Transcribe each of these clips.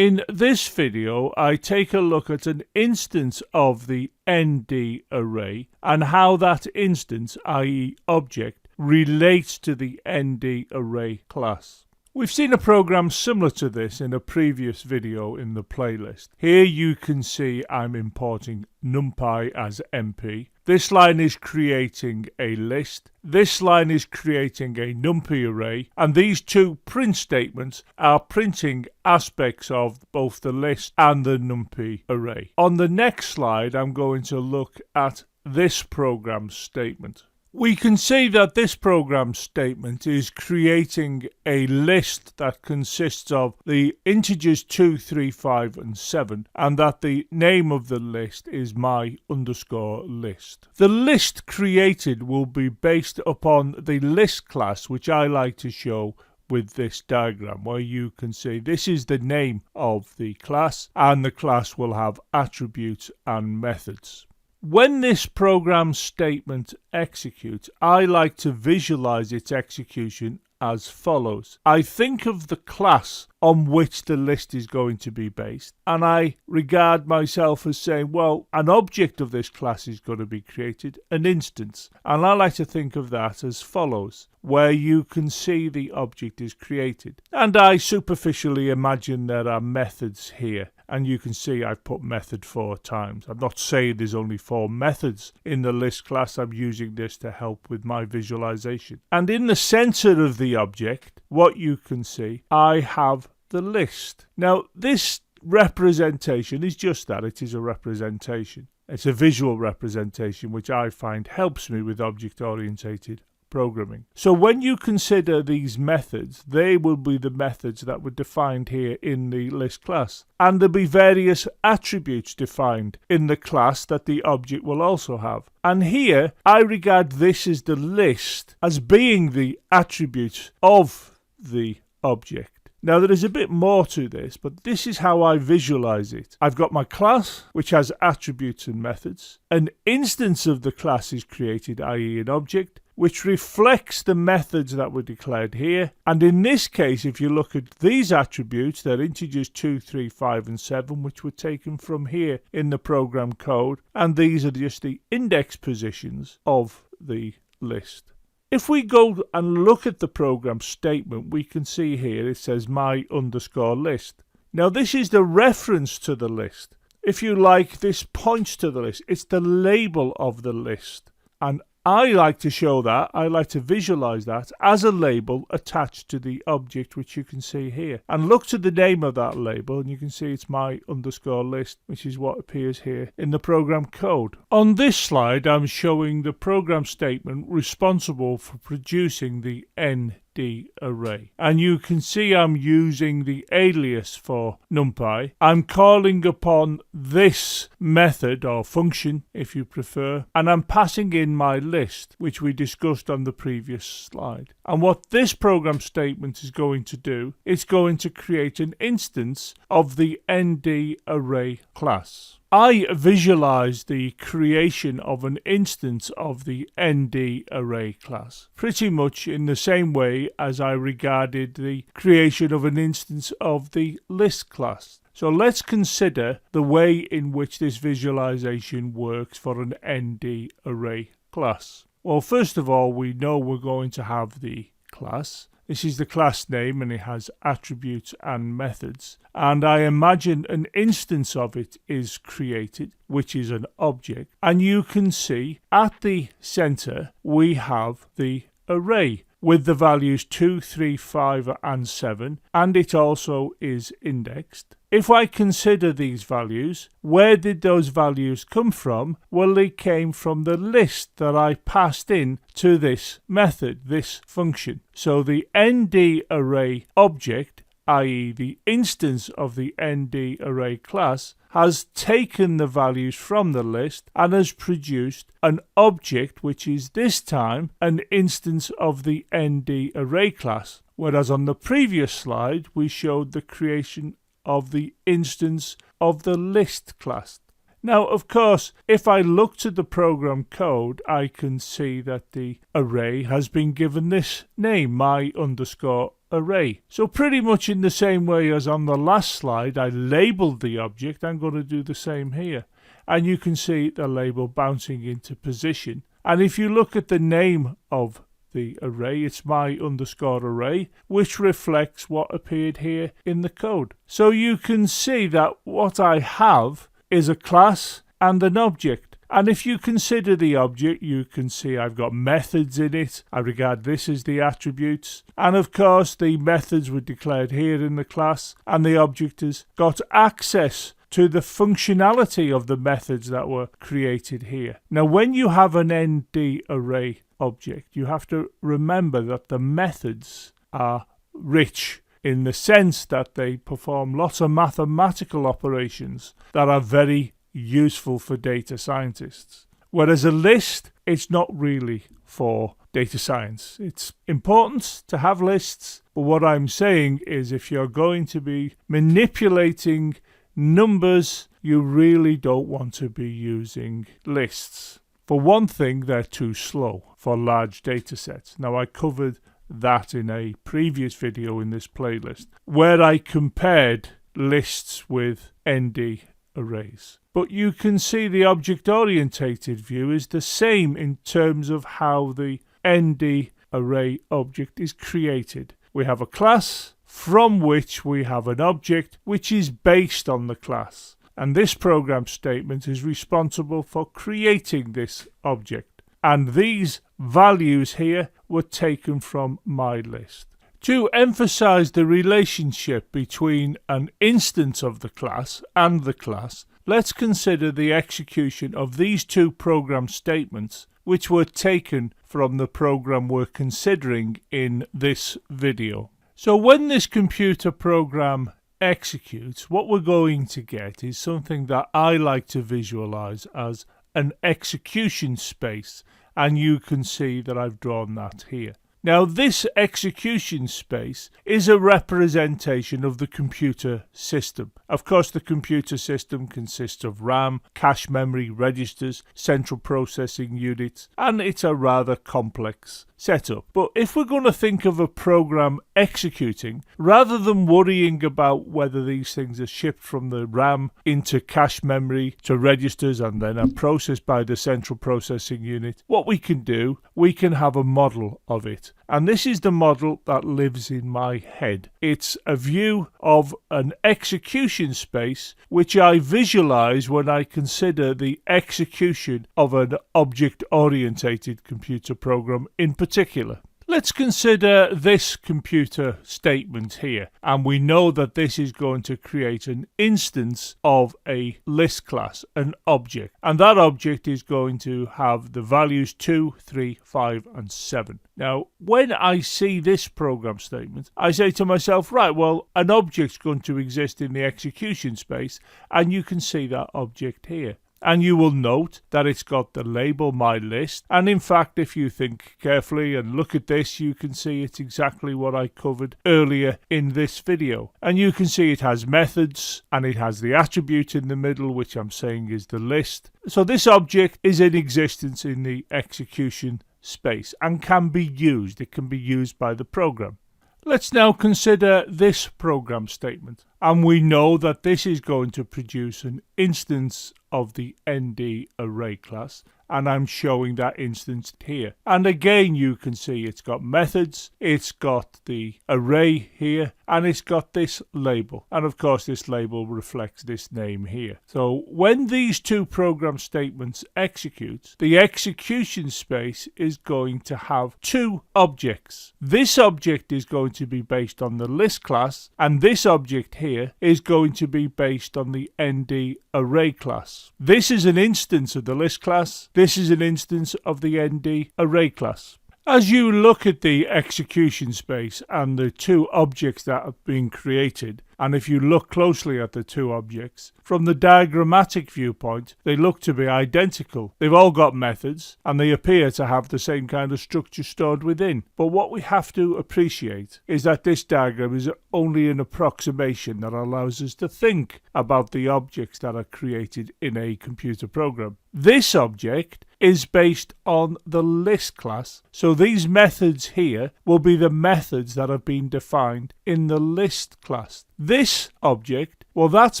In this video, I take a look at an instance of the ndarray and how that instance, i.e. object, relates to the ndarray class. We've seen a program similar to this in a previous video in the playlist. Here you can see I'm importing NumPy as MP. This line is creating a list. This line is creating a NumPy array. And these two print statements are printing aspects of both the list and the NumPy array. On the next slide, I'm going to look at this program statement. We can see that this program statement is creating a list that consists of the integers 2, 3, 5 and 7, and that the name of the list is my_list. The list created will be based upon the list class, which I like to show with this diagram, where you can see this is the name of the class and the class will have attributes and methods. When this program statement executes, I like to visualize its execution as follows. I think of the class on which the list is going to be based, and I regard myself as saying, well, an object of this class is going to be created, an instance, and I like to think of that as follows, where you can see the object is created. And I superficially imagine there are methods here, and you can see I've put method 4 times. I'm not saying there's only 4 methods in the list class. I'm using this to help with my visualization. And in the center of the object, what you can see, I have the list. Now, this representation is just that. It is a representation. It's a visual representation, which I find helps me with object-oriented programming. So when you consider these methods, they will be the methods that were defined here in the list class. And there'll be various attributes defined in the class that the object will also have. And here, I regard this as the list as being the attributes of the object. Now, there is a bit more to this, but this is how I visualize it. I've got my class, which has attributes and methods. An instance of the class is created, i.e. an object, which reflects the methods that were declared here. And in this case, if you look at these attributes, they're integers 2, 3, 5 and 7, which were taken from here in the program code. And these are just the index positions of the list. If we go and look at the program statement, we can see here it says my_list. Now, this is the reference to the list. If you like, this points to the list. It's the label of the list. And I like to show that, I like to visualize that as a label attached to the object, which you can see here. And look to the name of that label and you can see it's my_list, which is what appears here in the program code. On this slide, I'm showing the program statement responsible for producing the ndarray. And you can see I'm using the alias for NumPy. I'm calling upon this method or function, if you prefer, and I'm passing in my list, which we discussed on the previous slide. And what this program statement is going to do, it's going to create an instance of the ndarray class. I visualize the creation of an instance of the ndarray class pretty much in the same way as I regarded the creation of an instance of the list class. So let's consider the way in which this visualization works for an ndarray class. Well, first of all, we know we're going to have the class. This is the class name and it has attributes and methods. And I imagine an instance of it is created, which is an object. And you can see at the center, we have the array with the values 2, 3, 5 and 7. And it also is indexed. If I consider these values, where did those values come from? Well, they came from the list that I passed in to this method, this function. So the ndarray object, i.e. the instance of the ndarray class, has taken the values from the list and has produced an object which is this time an instance of the ndarray class. Whereas on the previous slide, we showed the creation of the instance of the list class. Now, of course, if I look to the program code, I can see that the array has been given this name, my_list. array. So pretty much in the same way as on the last slide, I labeled the object, I'm going to do the same here. And you can see the label bouncing into position. And if you look at the name of the array, it's my_array, which reflects what appeared here in the code. So you can see that what I have is a class and an object. And if you consider the object, you can see I've got methods in it. I regard this as the attributes. And of course, the methods were declared here in the class, and the object has got access to the functionality of the methods that were created here. Now, when you have an ndarray object, you have to remember that the methods are rich in the sense that they perform lots of mathematical operations that are very useful for data scientists. Whereas a list, it's not really for data science. It's important to have lists, but what I'm saying is if you're going to be manipulating numbers, you really don't want to be using lists. For one thing, they're too slow for large data sets. Now, I covered that in a previous video in this playlist, where I compared lists with ND arrays. But you can see the object-oriented view is the same in terms of how the ND array object is created. We have a class from which we have an object which is based on the class. And this program statement is responsible for creating this object. And these values here were taken from my list. To emphasize the relationship between an instance of the class and the class, let's consider the execution of these two program statements which were taken from the program we're considering in this video. So when this computer program executes, what we're going to get is something that I like to visualize as an execution space, and you can see that I've drawn that here. Now, this execution space is a representation of the computer system. Of course, the computer system consists of RAM, cache memory, registers, central processing units, and it's a rather complex setup. But if we're going to think of a program executing, rather than worrying about whether these things are shipped from the RAM into cache memory to registers and then are processed by the central processing unit, what we can do, we can have a model of it. And this is the model that lives in my head. It's a view of an execution space which I visualize when I consider the execution of an object-oriented computer program in particular. Let's consider this computer statement here, and we know that this is going to create an instance of a list class, an object, and that object is going to have the values 2, 3, 5, and 7. Now, when I see this program statement, I say to myself, right, well, an object's going to exist in the execution space, and you can see that object here. And you will note that it's got the label my list. And in fact, if you think carefully and look at this, you can see it's exactly what I covered earlier in this video. And you can see it has methods and it has the attribute in the middle, which I'm saying is the list. So this object is in existence in the execution space and can be used. It can be used by the program. Let's now consider this program statement. And we know that this is going to produce an instance of the ndarray class, and I'm showing that instance here. And again, you can see it's got methods, it's got the array here, and it's got this label. And of course, this label reflects this name here. So when these two program statements execute, the execution space is going to have two objects. This object is going to be based on the list class, and this object here is going to be based on the ndarray class. This is an instance of the list class. This is an instance of the ndarray class. As you look at the execution space and the two objects that have been created, And if you look closely at the two objects, from the diagrammatic viewpoint, they look to be identical. They've all got methods, and they appear to have the same kind of structure stored within. But what we have to appreciate is that this diagram is only an approximation that allows us to think about the objects that are created in a computer program. This object is based on the list class, so these methods here will be the methods that have been defined in the list class. This object, well, that's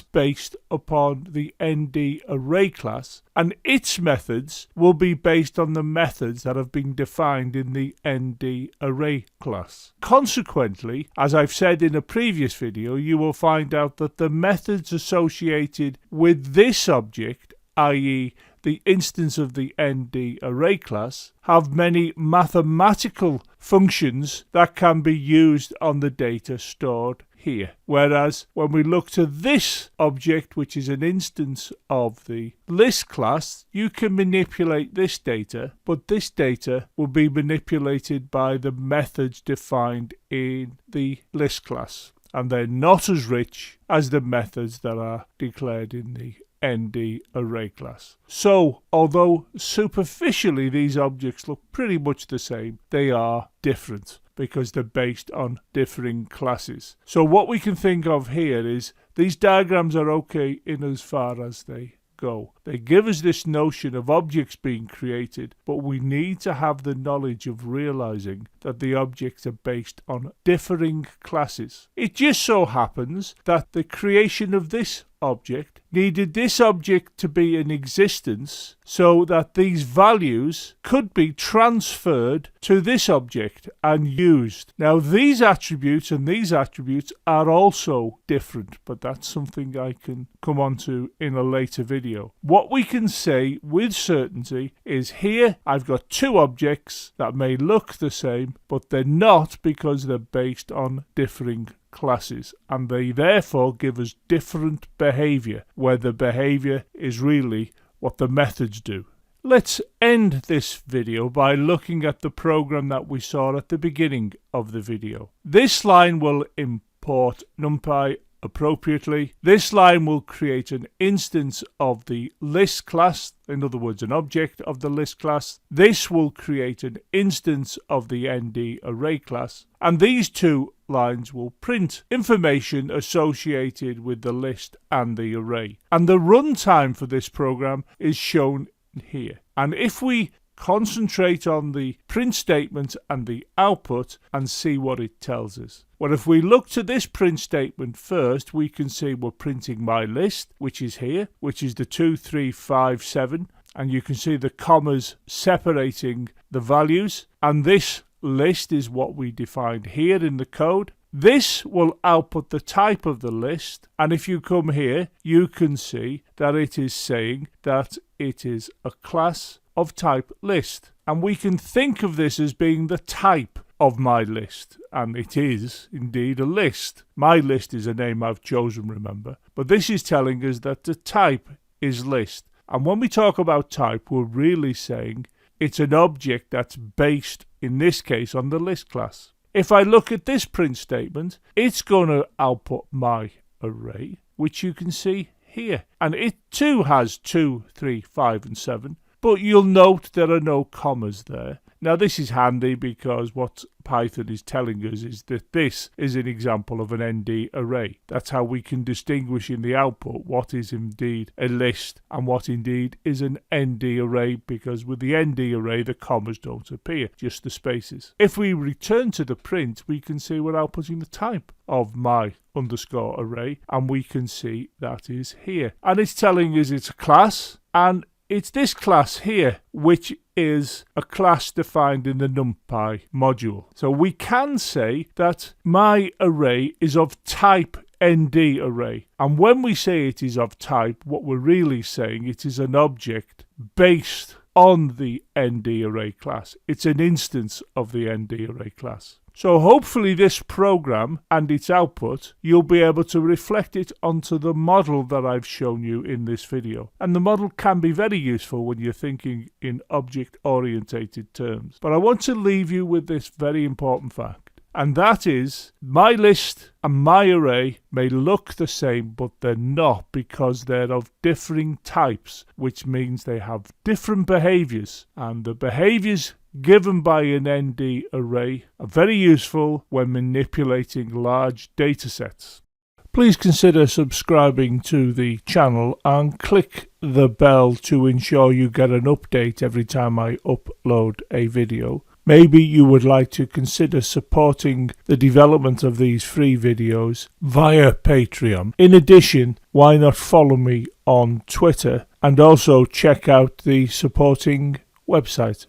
based upon the ndarray class, and its methods will be based on the methods that have been defined in the ndarray class. Consequently, as I've said in a previous video, you will find out that the methods associated with this object, i.e. the instance of the ndarray class, have many mathematical functions that can be used on the data stored here. Whereas when we look to this object, which is an instance of the list class, you can manipulate this data, but this data will be manipulated by the methods defined in the list class, and they're not as rich as the methods that are declared in the ndarray class. So, although superficially these objects look pretty much the same, they are different because they're based on differing classes. So what we can think of here is these diagrams are okay in as far as they go. They give us this notion of objects being created, but we need to have the knowledge of realizing that the objects are based on differing classes. It just so happens that the creation of this object needed this object to be in existence so that these values could be transferred to this object and used. Now these attributes and these attributes are also different, but that's something I can come on to in a later video. What we can say with certainty is here I've got two objects that may look the same, but they're not because they're based on differing classes, and they therefore give us different behavior, where the behavior is really what the methods do. Let's end this video by looking at the program that we saw at the beginning of the video. This line will import NumPy appropriately. This line will create an instance of the list class, in other words, an object of the list class. This will create an instance of the ndarray class, and these two lines will print information associated with the list and the array. And the runtime for this program is shown here. And if we concentrate on the print statement and the output and see what it tells us. Well, if we look to this print statement first, we can see we're printing my list, which is here, which is the 2, 3, 5, 7, and you can see the commas separating the values, and this list is what we defined here in the code. This will output the type of the list, and if you come here, you can see that it is saying that it is a class of type list, and we can think of this as being the type of my list, and it is indeed a list. My list is a name I've chosen, remember, but this is telling us that the type is list, and when we talk about type, we're really saying it's an object that's based, in this case, on the list class. If I look at this print statement, it's going to output my array, which you can see here, and it too has 2, 3, 5 and 7, but you'll note there are no commas there. Now this is handy because what Python is telling us is that this is an example of an ndarray. That's how we can distinguish in the output what is indeed a list and what indeed is an ndarray, because with the ndarray the commas don't appear, just the spaces. If we return to the print, we can see we're outputting the type of my underscore array, and we can see that is here. And it's telling us it's a class, and it's this class here, which is a class defined in the NumPy module. So we can say that my array is of type ndarray. And when we say it is of type, what we're really saying, it is an object based on the ndarray class. It's an instance of the ndarray class. So hopefully this program and its output, you'll be able to reflect it onto the model that I've shown you in this video. And the model can be very useful when you're thinking in object-orientated terms. But I want to leave you with this very important fact. And that is, my list and my array may look the same, but they're not, because they're of differing types, which means they have different behaviors. And the behaviors given by an ND array are very useful when manipulating large data sets. Please consider subscribing to the channel and click the bell to ensure you get an update every time I upload a video. Maybe you would like to consider supporting the development of these free videos via Patreon. In addition, why not follow me on Twitter and also check out the supporting website.